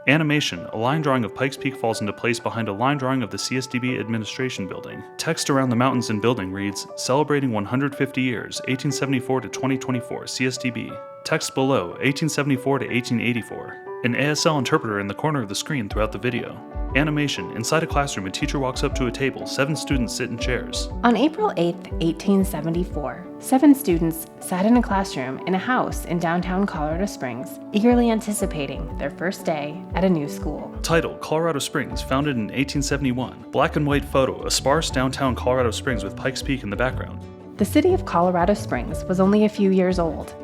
Animation, a line drawing of Pikes Peak falls into place behind a line drawing of the CSDB administration building. Text around the mountains and building reads, Celebrating 150 years, 1874 to 2024, CSDB. Text below, 1874 to 1884. An ASL interpreter in the corner of the screen throughout the video. Animation, inside a classroom, a teacher walks up to a table, 7 students sit in chairs. On April 8, 1874, 7 students sat in a classroom in a house in downtown Colorado Springs, eagerly anticipating their first day at a new school. Title, Colorado Springs, founded in 1871. Black and white photo, a sparse downtown Colorado Springs with Pikes Peak in the background. The city of Colorado Springs was only a few years old.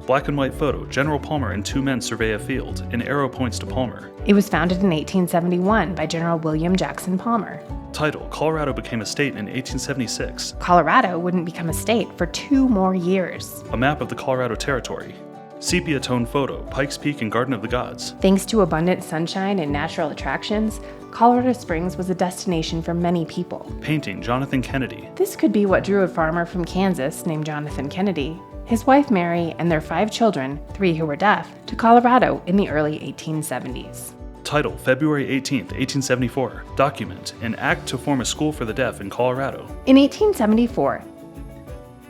Black and white photo, General Palmer and 2 men survey a field. An arrow points to Palmer. It was founded in 1871 by General William Jackson Palmer. Title, Colorado became a state in 1876. Colorado wouldn't become a state for 2 more years. A map of the Colorado Territory. Sepia tone photo, Pikes Peak and Garden of the Gods. Thanks to abundant sunshine and natural attractions, Colorado Springs was a destination for many people. Painting, Jonathan Kennedy. This could be what drew a farmer from Kansas named Jonathan Kennedy, his wife Mary, and their 5 children, 3 who were deaf, to Colorado in the early 1870s. Title, February 18, 1874. Document, an act to form a school for the deaf in Colorado. In 1874,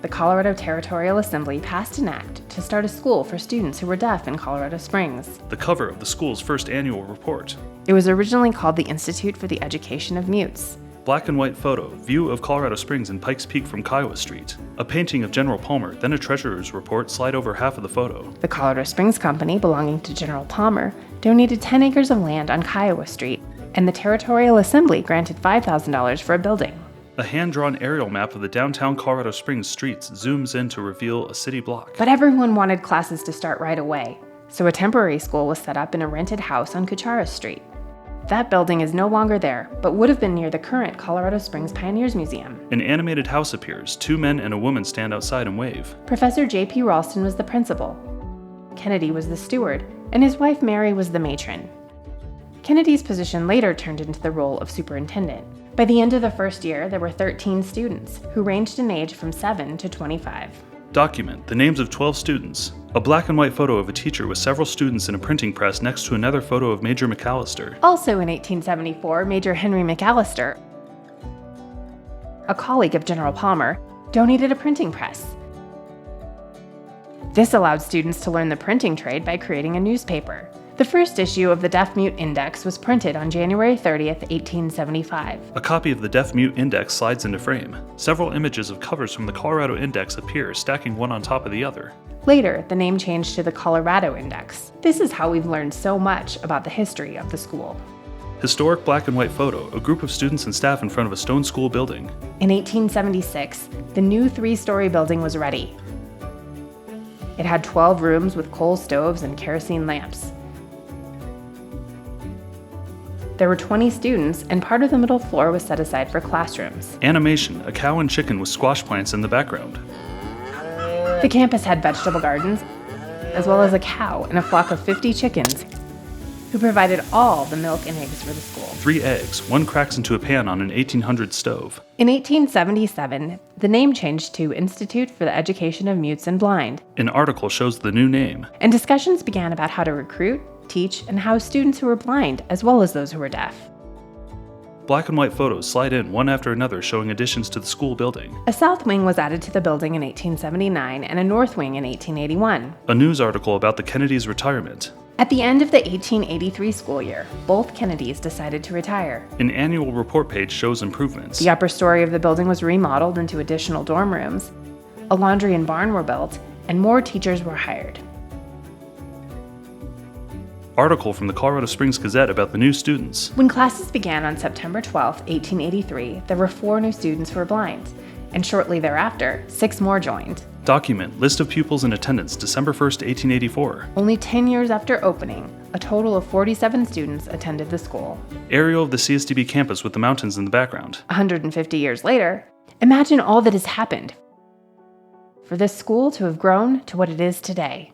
the Colorado Territorial Assembly passed an act to start a school for students who were deaf in Colorado Springs. The cover of the school's first annual report. It was originally called the Institute for the Education of Mutes. Black and white photo, view of Colorado Springs and Pikes Peak from Kiowa Street. A painting of General Palmer, then a treasurer's report slide over half of the photo. The Colorado Springs Company, belonging to General Palmer, donated 10 acres of land on Kiowa Street, and the Territorial Assembly granted $5,000 for a building. A hand-drawn aerial map of the downtown Colorado Springs streets zooms in to reveal a city block. But everyone wanted classes to start right away, so a temporary school was set up in a rented house on Kuchara Street. That building is no longer there, but would have been near the current Colorado Springs Pioneers Museum. An animated house appears. 2 men and a woman stand outside and wave. Professor J.P. Ralston was the principal. Kennedy was the steward, and his wife Mary was the matron. Kennedy's position later turned into the role of superintendent. By the end of the first year, there were 13 students, who ranged in age from 7 to 25. Document, the names of 12 students. A black and white photo of a teacher with several students in a printing press next to another photo of Major McAllister. Also in 1874, Major Henry McAllister, a colleague of General Palmer, donated a printing press. This allowed students to learn the printing trade by creating a newspaper. The first issue of the Deaf Mute Index was printed on January 30th, 1875. A copy of the Deaf Mute Index slides into frame. Several images of covers from the Colorado Index appear, stacking one on top of the other. Later, the name changed to the Colorado Index. This is how we've learned so much about the history of the school. Historic black and white photo, a group of students and staff in front of a stone school building. In 1876, the new 3-story building was ready. It had 12 rooms with coal stoves and kerosene lamps. There were 20 students, and part of the middle floor was set aside for classrooms. Animation, a cow and chicken with squash plants in the background. The campus had vegetable gardens, as well as a cow and a flock of 50 chickens, who provided all the milk and eggs for the school. 3 eggs, one cracks into a pan on an 1800 stove. In 1877, the name changed to Institute for the Education of Mutes and Blind. An article shows the new name. And discussions began about how to recruit, teach, and house students who were blind, as well as those who were deaf. Black and white photos slide in one after another showing additions to the school building. A south wing was added to the building in 1879 and a north wing in 1881. A news article about the Kennedys' retirement. At the end of the 1883 school year, both Kennedys decided to retire. An annual report page shows improvements. The upper story of the building was remodeled into additional dorm rooms, a laundry and barn were built, and more teachers were hired. Article from the Colorado Springs Gazette about the new students. When classes began on September 12, 1883, there were 4 new students who were blind, and shortly thereafter, 6 more joined. Document, list of pupils in attendance December 1st, 1884. Only 10 years after opening, a total of 47 students attended the school. Aerial of the CSDB campus with the mountains in the background. 150 years later, imagine all that has happened for this school to have grown to what it is today.